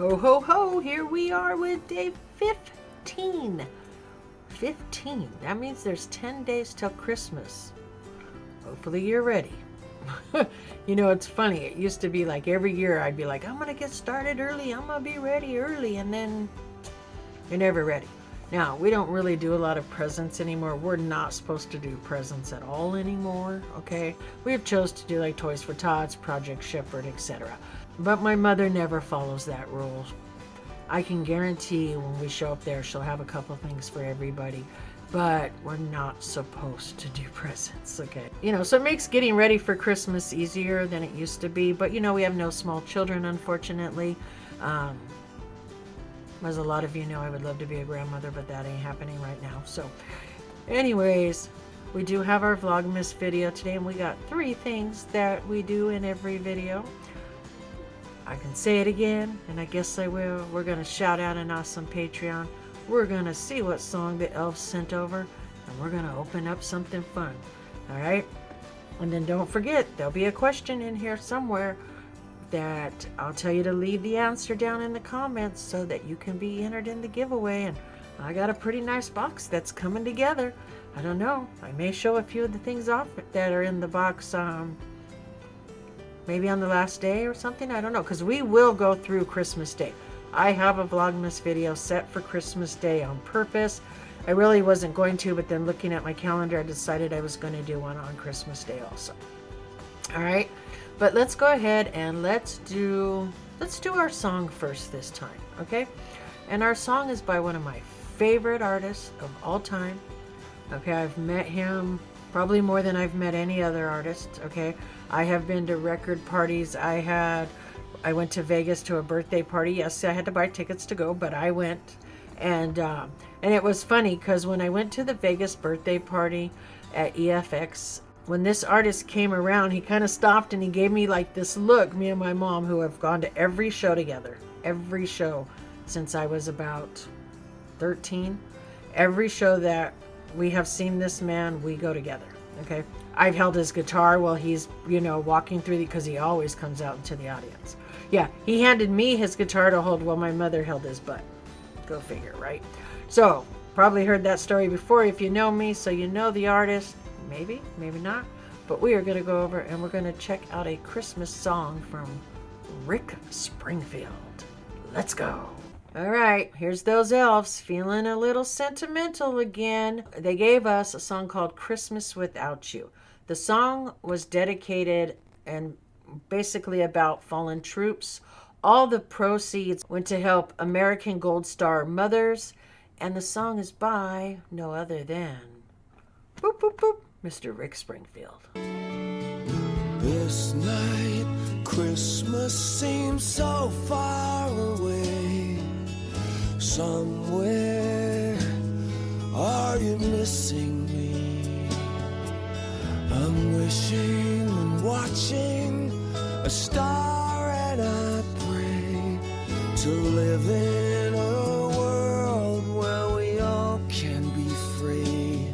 Ho, ho, ho, here we are with day 15. 15. That means there's 10 days till Christmas. Hopefully you're ready. You know, it's funny. It used to be like every year I'd be like, I'm going to get started early. I'm going to be ready early. And then you're never ready. Now, we don't really do a lot of presents anymore. We're not supposed to do presents at all anymore, okay? We've chose to do like Toys for Tots, Project Shepherd, etc. But my mother never follows that rule. I can guarantee when we show up there, she'll have a couple things for everybody. But we're not supposed to do presents, okay? You know, so it makes getting ready for Christmas easier than it used to be. But, you know, we have no small children, unfortunately. As a lot of you know, I would love to be a grandmother, but that ain't happening right now. So, anyways, we do have our Vlogmas video today, and we got 3 things that we do in every video. I can say it again, and I guess I will. We're going to shout out an awesome Patreon. We're going to see what song the elves sent over, and we're going to open up something fun. All right? And then don't forget, there'll be a question in here somewhere that I'll tell you to leave the answer down in the comments so that you can be entered in the giveaway. And I got a pretty nice box that's coming together. I don't know. I may show a few of the things off that are in the box maybe on the last day or something. I don't know, because we will go through Christmas Day. I have a Vlogmas video set for Christmas Day on purpose. I really wasn't going to, but then looking at my calendar, I decided I was going to do one on Christmas Day also. All right, but let's go ahead and let's do our song first this time, okay? And our song is by one of my favorite artists of all time. Okay, I've met him probably more than I've met any other artist, okay? I have been to record parties. I went to Vegas to a birthday party. Yes, I had to buy tickets to go, but I went. And it was funny because when I went to the Vegas birthday party at EFX, when this artist came around, he kind of stopped and he gave me like this look. Me and my mom, who have gone to every show together, every show since I was about 13, every show that we have seen this man, we go together, okay? I've held his guitar while he's, you know, walking through because he always comes out into the audience. Yeah, he handed me his guitar to hold while my mother held his butt. Go figure, right? So, probably heard that story before if you know me, so you know the artist. Maybe, maybe not. But we are going to go over and we're going to check out a Christmas song from Rick Springfield. Let's go. All right, here's those elves feeling a little sentimental again. They gave us a song called Christmas Without You. The song was dedicated and basically about fallen troops. All the proceeds went to help American Gold Star mothers. And the song is by no other than boop, boop, boop, Mr. Rick Springfield. This night, Christmas seems so far away. Somewhere, are you missing me? I'm wishing and watching a star, and I pray to live in a world where we all can be free.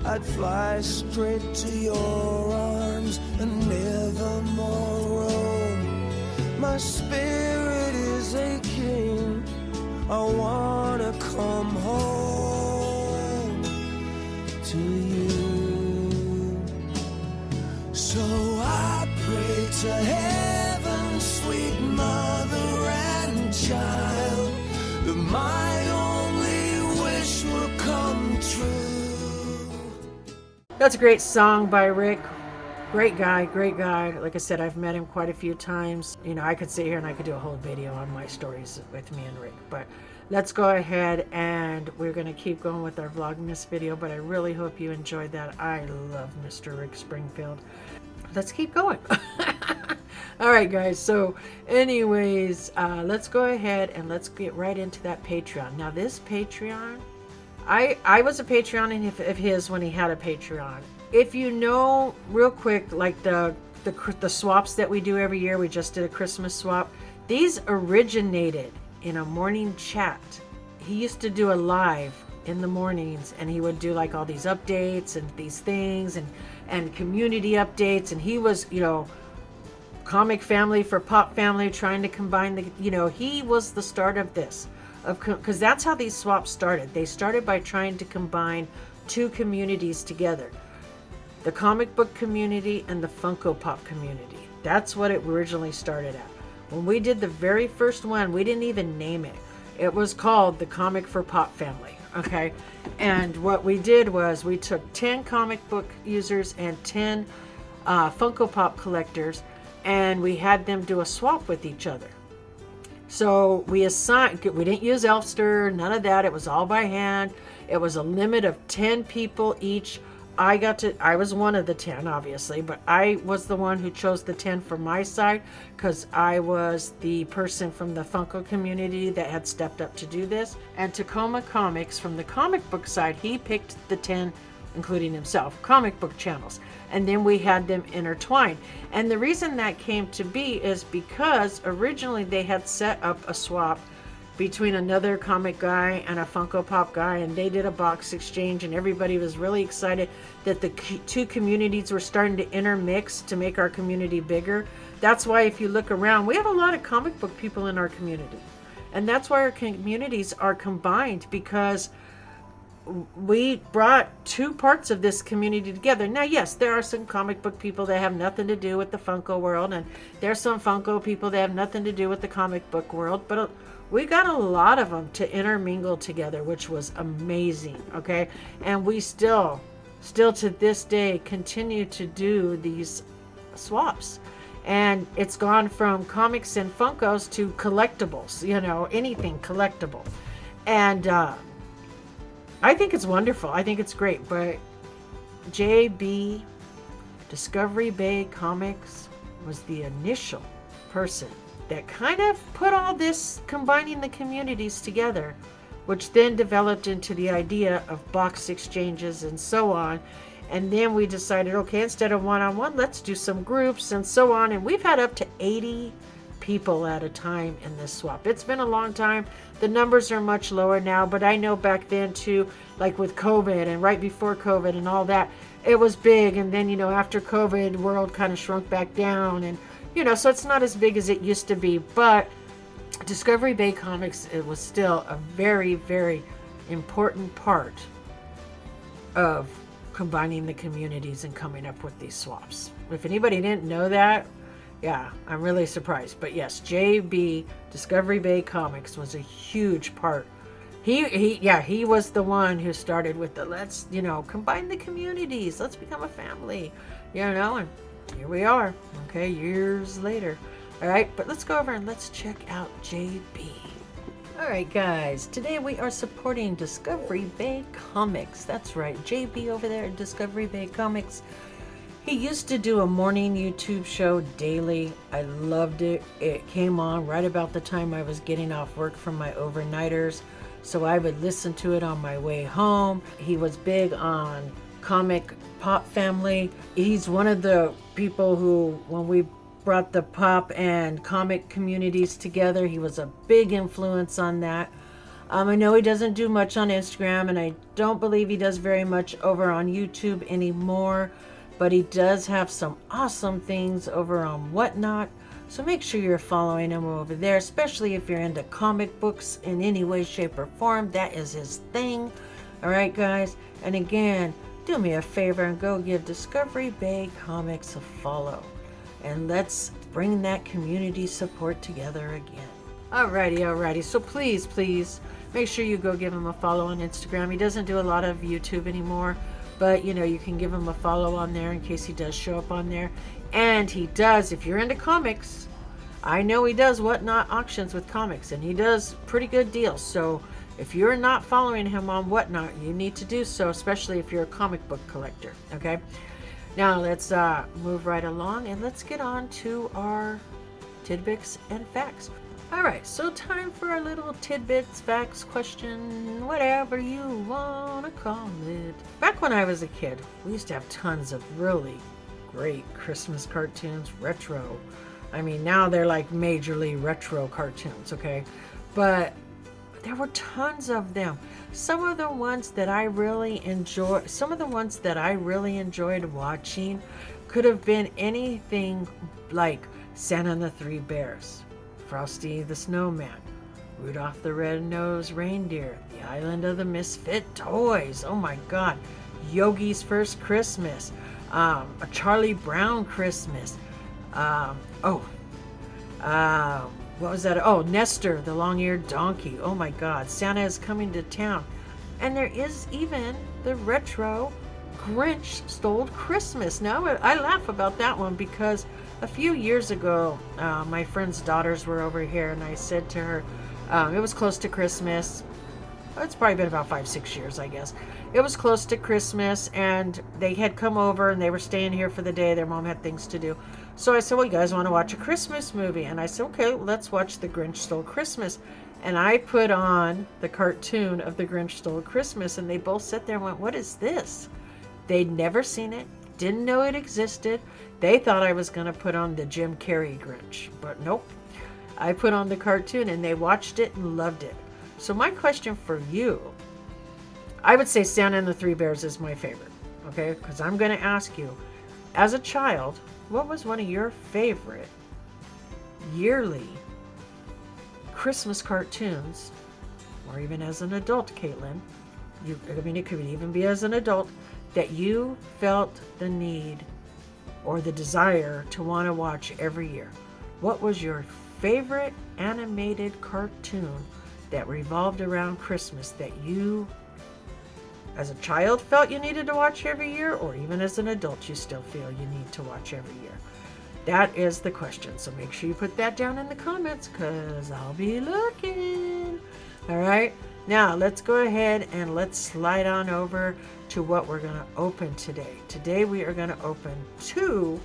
I'd fly straight to your arms and never more roam. My spirit is aching, I wanna come home to you. So I pray to heaven, sweet mother and child, that my only wish will come true. That's a great song by Rick. Great guy, great guy. Like I said, I've met him quite a few times. You know, I could sit here and I could do a whole video on my stories with me and Rick. But let's go ahead and we're going to keep going with our Vlogmas video. But I really hope you enjoyed that. I love Mr. Rick Springfield. Let's keep going. All right, guys. So anyways, let's go ahead and let's get right into that Patreon. Now, this Patreon, I was a Patreon of his when he had a Patreon. If you know, real quick, like the swaps that we do every year, we just did a Christmas swap. These originated in a morning chat. He used to do a live in the mornings, and he would do like all these updates and these things and community updates. And he was, you know, comic family for pop family, trying to combine the, you know, he was the start of this, because that's how these swaps started. They started by trying to combine two communities together, the comic book community and the Funko Pop community. That's what it originally started at. When we did the very first one, we didn't even name it. It was called the Comic for Pop Family, okay? And what we did was we took 10 comic book users and 10 Funko Pop collectors, and we had them do a swap with each other. So we didn't use Elfster, none of that. It was all by hand. It was a limit of 10 people each. I was one of the 10, obviously, but I was the one who chose the 10 for my side, because I was the person from the Funko community that had stepped up to do this. And Tacoma Comics, from the comic book side, he picked the 10, including himself, comic book channels. And then we had them intertwined. And the reason that came to be is because originally they had set up a swap between another comic guy and a Funko Pop guy, and they did a box exchange, and everybody was really excited that the two communities were starting to intermix to make our community bigger. That's why if you look around, we have a lot of comic book people in our community, and that's why our communities are combined, because we brought two parts of this community together. Now, yes, there are some comic book people that have nothing to do with the Funko world, and there's some Funko people that have nothing to do with the comic book world, but we got a lot of them to intermingle together, which was amazing, okay? And we still to this day continue to do these swaps. And it's gone from comics and Funkos to collectibles, you know, anything collectible. And I think it's wonderful. I think it's great. But JB, Discovery Bay Comics, was the initial person that kind of put all this, combining the communities together, which then developed into the idea of box exchanges and so on. And then we decided, okay, instead of one-on-one, let's do some groups and so on. And we've had up to 80 people at a time in this swap. It's been a long time. The numbers are much lower now, but I know back then too, like with COVID and right before COVID and all that, it was big. And then, you know, after COVID, the world kind of shrunk back down, and you know, so it's not as big as it used to be. But Discovery Bay Comics, it was still a very, very important part of combining the communities and coming up with these swaps. If anybody didn't know that, yeah, I'm really surprised. But yes, JB, Discovery Bay Comics, was a huge part. He was the one who started with the let's, you know, combine the communities, let's become a family, you know, and here we are, okay, years later. All right, but let's go over and let's check out JB. All right, guys, today we are supporting Discovery Bay Comics. That's right, JB over there at Discovery Bay Comics. He used to do a morning YouTube show daily. I loved it. It came on right about the time I was getting off work from my overnighters, so I would listen to it on my way home. He was big on Comic Pop Family. He's one of the people who, when we brought the pop and comic communities together, he was a big influence on that. I know he doesn't do much on Instagram, and I don't believe he does very much over on YouTube anymore, but he does have some awesome things over on Whatnot. So make sure you're following him over there, especially if you're into comic books in any way, shape, or form. That is his thing. All right, guys. And again, do me a favor and go give Discovery Bay Comics a follow. And let's bring that community support together again. Alrighty. So please make sure you go give him a follow on Instagram. He doesn't do a lot of YouTube anymore, but you know, you can give him a follow on there in case he does show up on there. And he does, if you're into comics, I know he does Whatnot auctions with comics, and he does pretty good deals. So if you're not following him on Whatnot, you need to do so, especially if you're a comic book collector, okay? Now let's move right along, and let's get on to our tidbits and facts. All right, so time for our little tidbits, facts, question, whatever you want to call it. Back when I was a kid, we used to have tons of really great Christmas cartoons, retro. I mean, now they're like majorly retro cartoons, okay? But there were tons of them. Some of the ones that I really enjoyed watching could have been anything like Santa and the Three Bears, Frosty the Snowman, Rudolph the Red-Nosed Reindeer, The Island of the Misfit Toys, oh my God, Yogi's First Christmas, a Charlie Brown Christmas, what was that? Oh, Nestor, the long-eared donkey. Oh my God, Santa is coming to town. And there is even the retro Grinch Stole Christmas. Now, I laugh about that one because a few years ago, my friend's daughters were over here, and I said to her, it was close to Christmas. It's probably been about 5-6 years, I guess. It was close to Christmas, and they had come over, and they were staying here for the day. Their mom had things to do. So I said, well, you guys want to watch a Christmas movie? And I said, okay, let's watch The Grinch Stole Christmas. And I put on the cartoon of The Grinch Stole Christmas, and they both sat there and went, what is this? They'd never seen it, didn't know it existed. They thought I was going to put on the Jim Carrey Grinch, but nope. I put on the cartoon, and they watched it and loved it. So my question for you, I would say Santa and the Three Bears is my favorite, okay? Because I'm going to ask you, as a child, what was one of your favorite yearly Christmas cartoons, or even as an adult, Caitlin, it could even be as an adult, that you felt the need or the desire to want to watch every year? What was your favorite animated cartoon that revolved around Christmas that you, as a child, felt you needed to watch every year, or even as an adult you still feel you need to watch every year? That is the question. So make sure you put that down in the comments, because I'll be looking. All right. Now let's go ahead and let's slide on over to what we're going to open today. Today we are going to open 2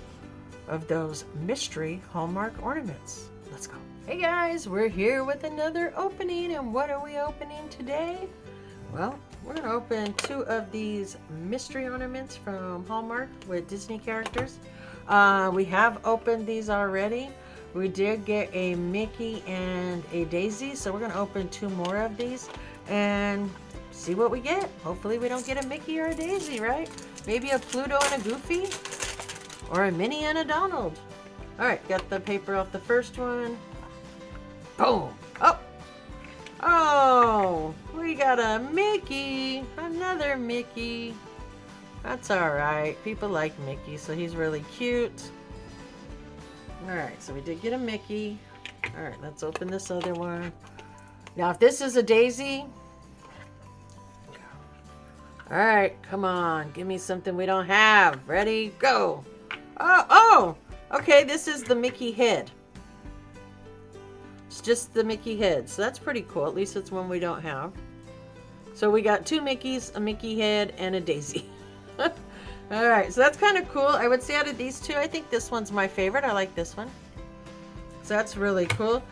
of those mystery Hallmark ornaments. Let's go. Hey guys, we're here with another opening, and what are we opening today? Well, we're going to open 2 of these mystery ornaments from Hallmark with Disney characters. We have opened these already. We did get a Mickey and a Daisy, so we're going to open 2 more of these and see what we get. Hopefully we don't get a Mickey or a Daisy, right? Maybe a Pluto and a Goofy, or a Minnie and a Donald. All right, got the paper off the first one. Boom. Oh, we got a Mickey, another Mickey. That's all right. People like Mickey, so he's really cute. All right, so we did get a Mickey. All right, let's open this other one. Now, if this is a Daisy, all right, come on, give me something we don't have. Ready, go. Oh, okay, this is the Mickey head. It's just the Mickey head, so that's pretty cool. At least it's one we don't have. So we got 2 Mickeys, a Mickey head, and a Daisy. All right, so that's kind of cool. I would say out of these 2, I think this one's my favorite. I like this one. So that's really cool.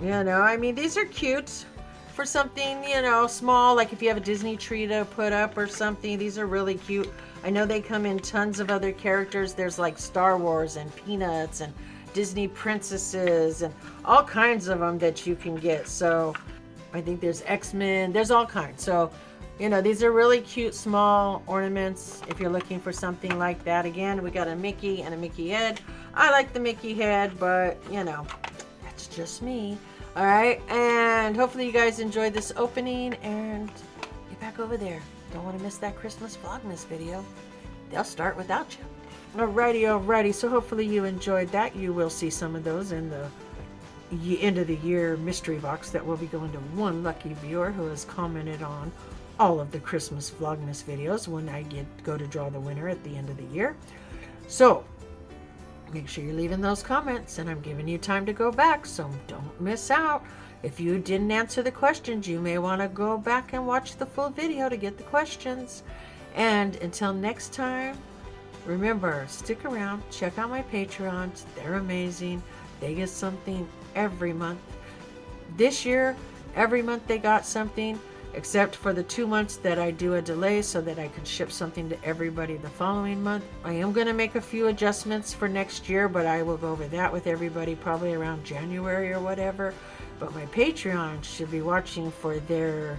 You know, I mean, these are cute for something, you know, small, like if you have a Disney tree to put up or something. These are really cute. I know they come in tons of other characters. There's like Star Wars and Peanuts and Disney princesses and all kinds of them that you can get. So I think there's X-Men. There's all kinds. So, you know, these are really cute small ornaments if you're looking for something like that. Again, we got a Mickey and a Mickey head. I like the Mickey head, but, you know, that's just me. All right, and hopefully you guys enjoyed this opening, and get back over there. Don't want to miss that Christmas Vlogmas video. They'll start without you. Alrighty, so hopefully you enjoyed that. You will see some of those in the end of the year mystery box that will be going to one lucky viewer who has commented on all of the Christmas Vlogmas videos when I go to draw the winner at the end of the year. So make sure you're leaving those comments, and I'm giving you time to go back, so don't miss out. If you didn't answer the questions, you may want to go back and watch the full video to get the questions. And until next time, remember, stick around, check out my Patreons. They're amazing. They get something every month. This year, every month they got something, except for the 2 months that I do a delay so that I can ship something to everybody the following month. I am going to make a few adjustments for next year, but I will go over that with everybody probably around January or whatever. But my Patreon should be watching for their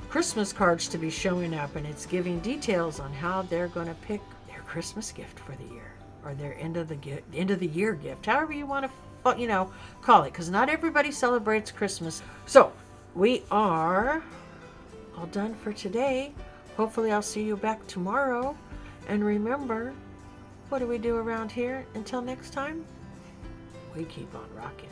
Christmas cards to be showing up, and it's giving details on how they're going to pick their Christmas gift for the year, or their end of the year gift, however you want to you know, call it, because not everybody celebrates Christmas. So we are all done for today. Hopefully I'll see you back tomorrow. And remember, what do we do around here? Until next time, we keep on rocking.